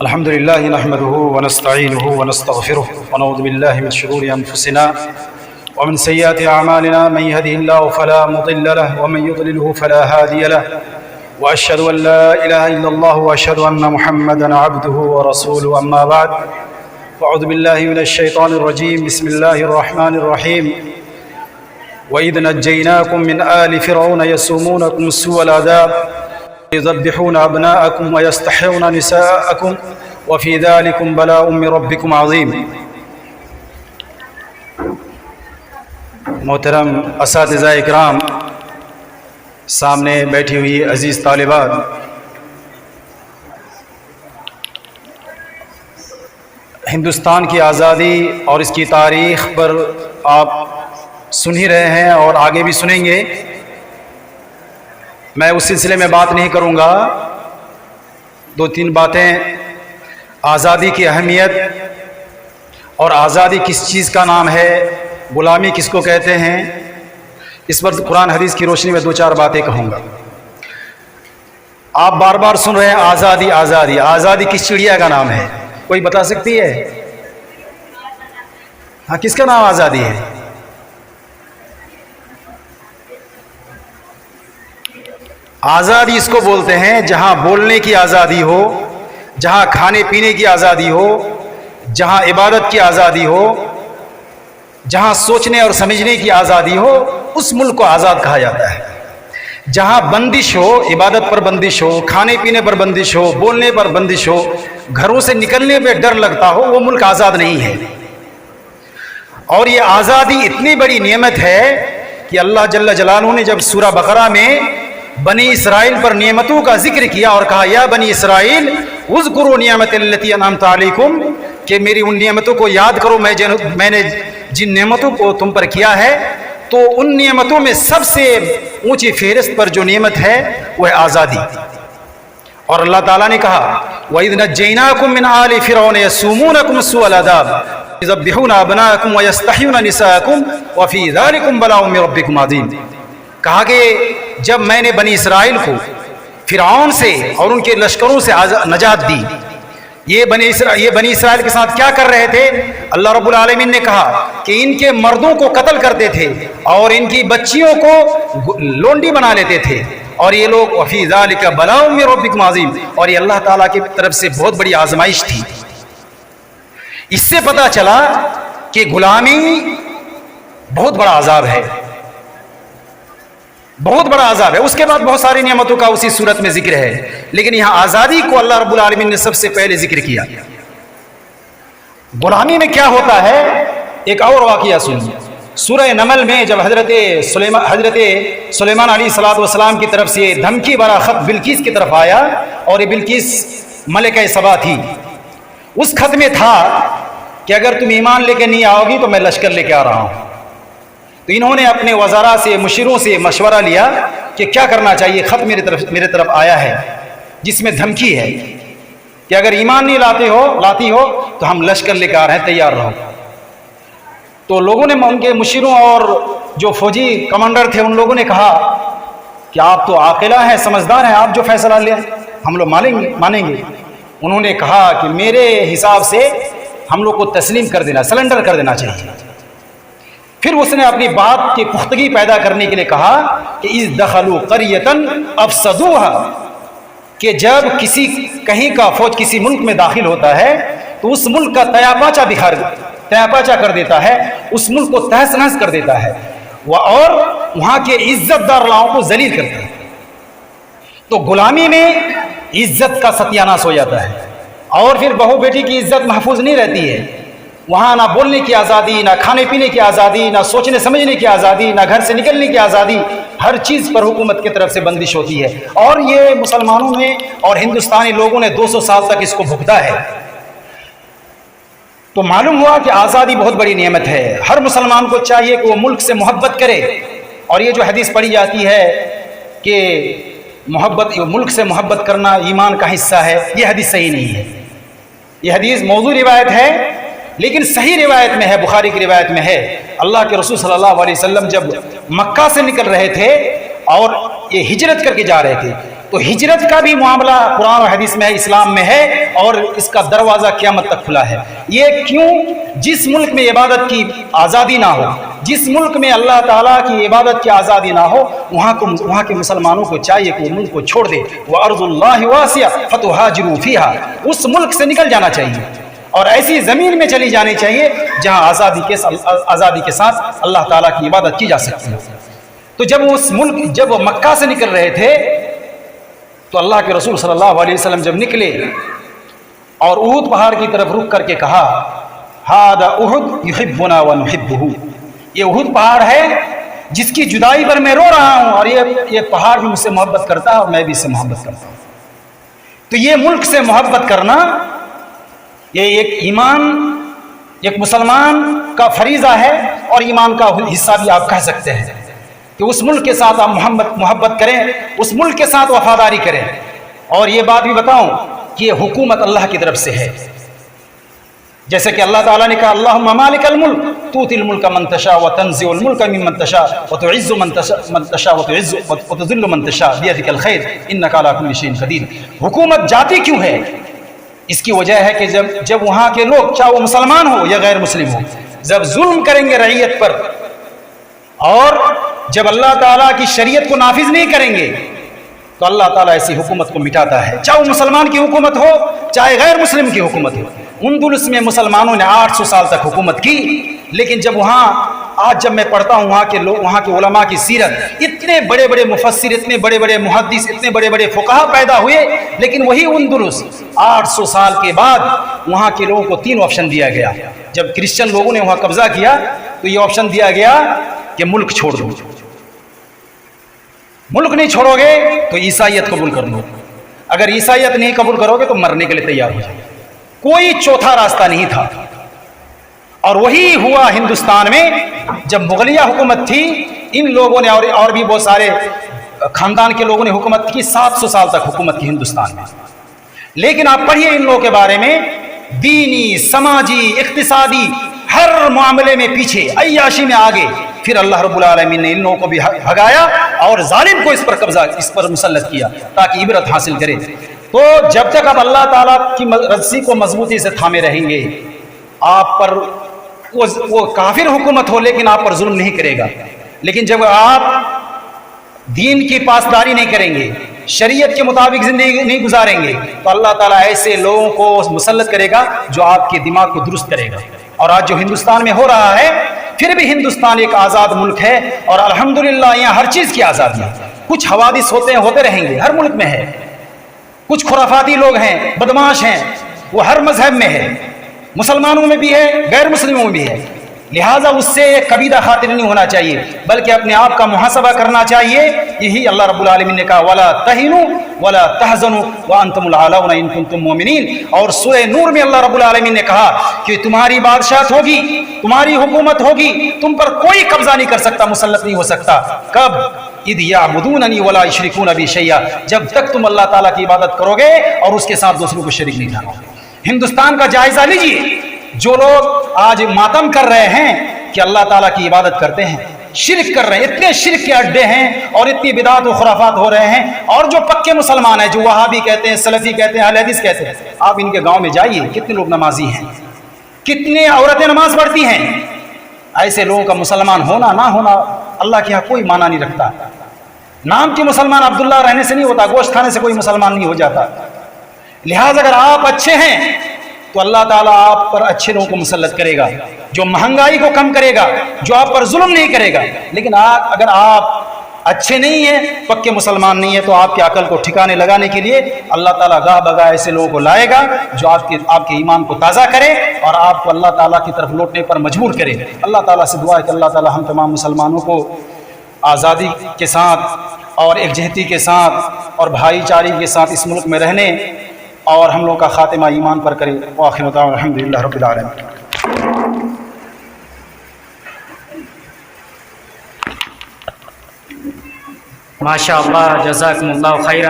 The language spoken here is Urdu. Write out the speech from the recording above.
الحمد لله نحمده ونستعينه ونستغفره ونعوذ بالله من شرور أنفسنا ومن سيئات أعمالنا. من يهده الله فلا مضل له ومن يضلله فلا هادي له، وأشهد أن لا إله إلا الله وأشهد أن محمدا عبده ورسوله. أما بعد، فأعوذ بالله من الشيطان الرجيم. بسم الله الرحمن الرحيم. وإذ نجيناكم من آل فرعون يسومونكم سوء العذاب يذبحون أبناءكم ويستحيون نساءكم وفي ذلكم بلاء من ربكم عظيم. محترم اساتذہ اکرام، سامنے بیٹھی ہوئی عزیز طالبات، ہندوستان کی آزادی اور اس کی تاریخ پر آپ سن ہی رہے ہیں اور آگے بھی سنیں گے. میں اس سلسلے میں بات نہیں کروں گا. دو تین باتیں: آزادی کی اہمیت اور آزادی کس چیز کا نام ہے، غلامی کس کو کہتے ہیں، اس پر قرآن حدیث کی روشنی میں دو چار باتیں کہوں گا. آپ بار بار سن رہے ہیں آزادی آزادی. آزادی کس چڑیا کا نام ہے؟ کوئی بتا سکتی ہے؟ ہاں، کس کا نام آزادی ہے؟ آزادی اس کو بولتے ہیں جہاں بولنے کی آزادی ہو، جہاں کھانے پینے کی آزادی ہو، جہاں عبادت کی آزادی ہو، جہاں سوچنے اور سمجھنے کی آزادی ہو، اس ملک کو آزاد کہا جاتا ہے. جہاں بندش ہو، عبادت پر بندش ہو، کھانے پینے پر بندش ہو، بولنے پر بندش ہو، گھروں سے نکلنے پہ ڈر لگتا ہو، وہ ملک آزاد نہیں ہے. اور یہ آزادی اتنی بڑی نعمت ہے کہ اللہ جل جلالہ نے جب سورہ بقرہ میں بنی اسرائیل پر نعمتوں کا ذکر کیا اور کہا یا بنی اسرائیل اذکروا نعمت التی انعمت علیکم، کہ میری ان نعمتوں کو یاد کرو، میں نے جن نعمتوں کو تم پر کیا ہے، تو ان نعمتوں میں سب سے اونچی فہرست پر جو نعمت ہے وہ ہے آزادی. اور اللہ تعالیٰ نے کہا وَإِذْ نَجَّيْنَاكُمْ مِنْ آلِ فِرْعَوْنَ يَسُومُونَكُمْ سُوءَ الْعَذَابِ يُذَبِّحُونَ أَبْنَاءَكُمْ وَيَسْتَحْيُونَ نِسَاءَكُمْ وَفِي ذَلِكُمْ بَلَاءٌ مِّن رَبِّكُمْ عَظِيمٌ. کہا کہ جب میں نے بنی اسرائیل کو فرعون سے اور ان کے لشکروں سے نجات دی، یہ بنی اسرائیل کے ساتھ کیا کر رہے تھے؟ اللہ رب العالمین نے کہا کہ ان کے مردوں کو قتل کرتے تھے اور ان کی بچیوں کو لونڈی بنا لیتے تھے. اور یہ لوگ وفی ذالک بلاء من ربکم عظیم، اور یہ اللہ تعالیٰ کی طرف سے بہت بڑی آزمائش تھی. اس سے پتہ چلا کہ غلامی بہت بڑا عذاب ہے، بہت بڑا عذاب ہے. اس کے بعد بہت ساری نعمتوں کا اسی صورت میں ذکر ہے، لیکن یہاں آزادی کو اللہ رب العالمین نے سب سے پہلے ذکر کیا. غلامی میں کیا ہوتا ہے؟ ایک اور واقعہ سنیے. سورہ نمل میں جب حضرت سلیمان علیہ السلام کی طرف سے دھمکی بھرا خط بلقیس کی طرف آیا، اور یہ بلقیس ملکہ سبا تھی، اس خط میں تھا کہ اگر تم ایمان لے کے نہیں آؤ گی تو میں لشکر لے کے آ رہا ہوں. تو انہوں نے اپنے وزراء سے، مشیروں سے مشورہ لیا کہ کیا کرنا چاہیے. خط میرے طرف آیا ہے جس میں دھمکی ہے کہ اگر ایمان نہیں لاتی ہو تو ہم لشکر لے کے آ رہے ہیں، تیار رہو. تو لوگوں نے، ان کے مشیروں اور جو فوجی کمانڈر تھے، ان لوگوں نے کہا کہ آپ تو عاقلہ ہیں، سمجھدار ہیں، آپ جو فیصلہ لیں ہم لوگ مانیں گے. انہوں نے کہا کہ میرے حساب سے ہم لوگ کو تسلیم کر دینا، سرنڈر کر دینا چاہیے. پھر اس نے اپنی بات کی پختگی پیدا کرنے کے لیے کہا کہ اذ دخلوا قریۃ افسدوها، کہ جب کہیں کا فوج کسی ملک میں داخل ہوتا ہے تو اس ملک کا تیاپاچا کر دیتا ہے، اس ملک کو تہس نہس کر دیتا ہے، اور وہاں کے عزت دار لوگوں کو ذلیل کرتا ہے. تو غلامی میں عزت کا ستیاناش ہو جاتا ہے، اور پھر بہو بیٹی کی عزت محفوظ نہیں رہتی ہے. وہاں نہ بولنے کی آزادی، نہ کھانے پینے کی آزادی، نہ سوچنے سمجھنے کی آزادی، نہ گھر سے نکلنے کی آزادی، ہر چیز پر حکومت کی طرف سے بندش ہوتی ہے. اور یہ مسلمانوں نے اور ہندوستانی لوگوں نے 200 سال تک اس کو بھگتا ہے. تو معلوم ہوا کہ آزادی بہت بڑی نعمت ہے. ہر مسلمان کو چاہیے کہ وہ ملک سے محبت کرے. اور یہ جو حدیث پڑھی جاتی ہے کہ ملک سے محبت کرنا ایمان کا حصہ ہے، یہ حدیث صحیح نہیں ہے. یہ حدیث موضوع روایت ہے، لیکن صحیح روایت میں ہے، بخاری کی روایت میں ہے. اللہ کے رسول صلی اللہ علیہ وسلم جب مکہ سے نکل رہے تھے اور یہ ہجرت کر کے جا رہے تھے، تو ہجرت کا بھی معاملہ قرآن و حدیث میں ہے، اسلام میں ہے، اور اس کا دروازہ قیامت تک کھلا ہے۔ یہ کیوں؟ جس ملک میں عبادت کی آزادی نہ ہو، جس ملک میں اللہ تعالیٰ کی عبادت کی آزادی نہ ہو، وہاں کے مسلمانوں کو چاہیے کہ وہ ملک کو چھوڑ دے۔ وَأَرْضُ اللَّهِ وَاسِعَةٌ فَتُهَاجِرُوا فِيهَا، اس ملک سے نکل جانا چاہیے اور ایسی زمین میں چلی جانی چاہیے جہاں آزادی کے ساتھ اللہ تعالیٰ کی عبادت کی جا سکتی ہے۔ تو جب وہ مکہ سے نکل رہے تھے تو اللہ کے رسول صلی اللہ علیہ وسلم جب نکلے اور احد پہاڑ کی طرف رک کر کے کہا ھذا احد یحبنا ونحبہ، یہ احد پہاڑ ہے جس کی جدائی پر میں رو رہا ہوں، اور یہ پہاڑ بھی مجھ سے محبت کرتا ہے اور میں بھی اس سے محبت کرتا ہوں۔ تو یہ ملک سے محبت کرنا یہ ایک مسلمان کا فریضہ ہے، اور ایمان کا حصہ بھی آپ کہہ سکتے ہیں کہ اس ملک کے ساتھ آپ محبت کریں، اس ملک کے ساتھ وفاداری کریں۔ اور یہ بات بھی بتاؤں کہ یہ حکومت اللہ کی طرف سے ہے، جیسے کہ اللہ تعالیٰ نے کہا اللہم مالک الملک تؤتی الملک من تشاء وتنزع الملک ممن تشاء وتعز من تشاء وتذل من تشاء بیدک الخیر انک علی کل شیء قدیر۔ حکومت جاتی کیوں ہے؟ اس کی وجہ ہے کہ جب وہاں کے لوگ، چاہے وہ مسلمان ہو یا غیر مسلم ہو، جب ظلم کریں گے رعیت پر اور جب اللہ تعالیٰ کی شریعت کو نافذ نہیں کریں گے تو اللہ تعالیٰ ایسی حکومت کو مٹاتا ہے، چاہے وہ مسلمان کی حکومت ہو چاہے غیر مسلم کی حکومت ہو۔ اندلس میں مسلمانوں نے 800 سال تک حکومت کی، لیکن جب میں پڑھتا ہوں وہاں کے علماء کی سیرت، اتنے بڑے بڑے مفسر، اتنے بڑے بڑے محدث، اتنے بڑے بڑے فقہا پیدا ہوئے، لیکن وہی اندلس 800 سال کے بعد وہاں کے لوگوں کو 3 آپشن دیا گیا۔ جب کرسچن لوگوں نے وہاں قبضہ کیا تو یہ آپشن دیا گیا کہ ملک چھوڑ دو، ملک نہیں چھوڑو گے تو عیسائیت قبول کر لو، اگر عیسائیت نہیں قبول کرو گے تو مرنے کے لیے تیار ہو جاؤ۔ کوئی چوتھا راستہ نہیں تھا۔ اور وہی ہوا ہندوستان میں جب مغلیہ حکومت تھی، ان لوگوں نے اور بھی بہت سارے خاندان کے لوگوں نے حکومت کی، 700 سال تک حکومت کی ہندوستان میں۔ لیکن آپ پڑھیے ان لوگوں کے بارے میں، دینی، سماجی، اقتصادی ہر معاملے میں پیچھے، عیاشی میں آگے، پھر اللہ رب العالمین نے ان لوگوں کو بھی بھگایا اور ظالم کو اس پر مسلط کیا تاکہ عبرت حاصل کرے۔ تو جب تک آپ اللہ تعالیٰ کی رسی کو مضبوطی سے تھامے رہیں گے، آپ پر وہ کافر حکومت ہو لیکن آپ پر ظلم نہیں کرے گا، لیکن جب آپ دین کی پاسداری نہیں کریں گے، شریعت کے مطابق زندگی نہیں گزاریں گے، تو اللہ تعالیٰ ایسے لوگوں کو مسلط کرے گا جو آپ کے دماغ کو درست کرے گا۔ اور آج جو ہندوستان میں ہو رہا ہے، پھر بھی ہندوستان ایک آزاد ملک ہے اور الحمدللہ یہاں ہر چیز کی آزادی ہے۔ کچھ حوادث ہوتے رہیں گے، ہر ملک میں ہے، کچھ خرافاتی لوگ ہیں، بدماش ہیں، وہ ہر مذہب میں ہے، مسلمانوں میں بھی ہے، غیر مسلموں میں بھی ہے، لہٰذا اس سے کبیرہ خاطر نہیں ہونا چاہیے، بلکہ اپنے آپ کا محاسبہ کرنا چاہیے۔ یہی اللہ رب العالمین نے کہا وَلَا تَهِنُوا وَلَا تَحْزَنُوا وَأَنْتُمُ الْأَعْلَوْنَ إِن كُنتُم مُؤْمِنِينَ۔ اور سورہ نور میں اللہ رب العالمین نے کہا کہ تمہاری بادشاہت ہوگی، تمہاری حکومت ہوگی، تم پر کوئی قبضہ نہیں کر سکتا، مسلط نہیں ہو سکتا۔ کب؟ اِذْ يَعْبُدُونَنِي وَلَا يُشْرِكُونَ بِي شَيْئًا، جب تک تم اللہ تعالیٰ کی عبادت کرو گے اور اس کے ساتھ دوسروں کو شریک نہیں ٹھہراؤ گے۔ ہندوستان کا جائزہ لیجیے، جو لوگ آج ماتم کر رہے ہیں کہ اللہ تعالیٰ کی عبادت کرتے ہیں، شرک کر رہے ہیں، اتنے شرک کے اڈے ہیں اور اتنی بدعات و خرافات ہو رہے ہیں، اور جو پکے مسلمان ہیں، جو وہابی کہتے ہیں، سلفی کہتے ہیں، اہل حدیث کہتے ہیں، آپ ان کے گاؤں میں جائیے، کتنے لوگ نمازی ہیں، کتنے عورتیں نماز پڑھتی ہیں۔ ایسے لوگوں کا مسلمان ہونا نہ ہونا اللہ کے یہاں کوئی معنی نہیں رکھتا۔ نام کی مسلمان عبداللہ رہنے سے نہیں ہوتا، گوشت کھانے سے کوئی مسلمان نہیں ہو جاتا۔ لہٰذا اگر آپ اچھے ہیں تو اللہ تعالیٰ آپ پر اچھے لوگوں کو مسلط کرے گا، جو مہنگائی کو کم کرے گا، جو آپ پر ظلم نہیں کرے گا۔ لیکن اگر آپ اچھے نہیں ہیں، پکے مسلمان نہیں ہیں، تو آپ کی عقل کو ٹھکانے لگانے کے لیے اللہ تعالیٰ گاہ بگاہ ایسے لوگوں کو لائے گا جو آپ کے ایمان کو تازہ کرے اور آپ کو اللہ تعالیٰ کی طرف لوٹنے پر مجبور کرے۔ اللہ تعالیٰ سے دعا ہے کہ اللہ تعالیٰ ہم تمام مسلمانوں کو آزادی کے ساتھ اور یکجہتی کے ساتھ اور بھائی چارے کے ساتھ اس ملک میں رہنے اور ہم لوگ کا خاتمہ ایمان پر کرے۔ وآخر دعوانا الحمدللہ رب العالمین۔ ماشاء اللہ، جزاکم اللہ خیرا۔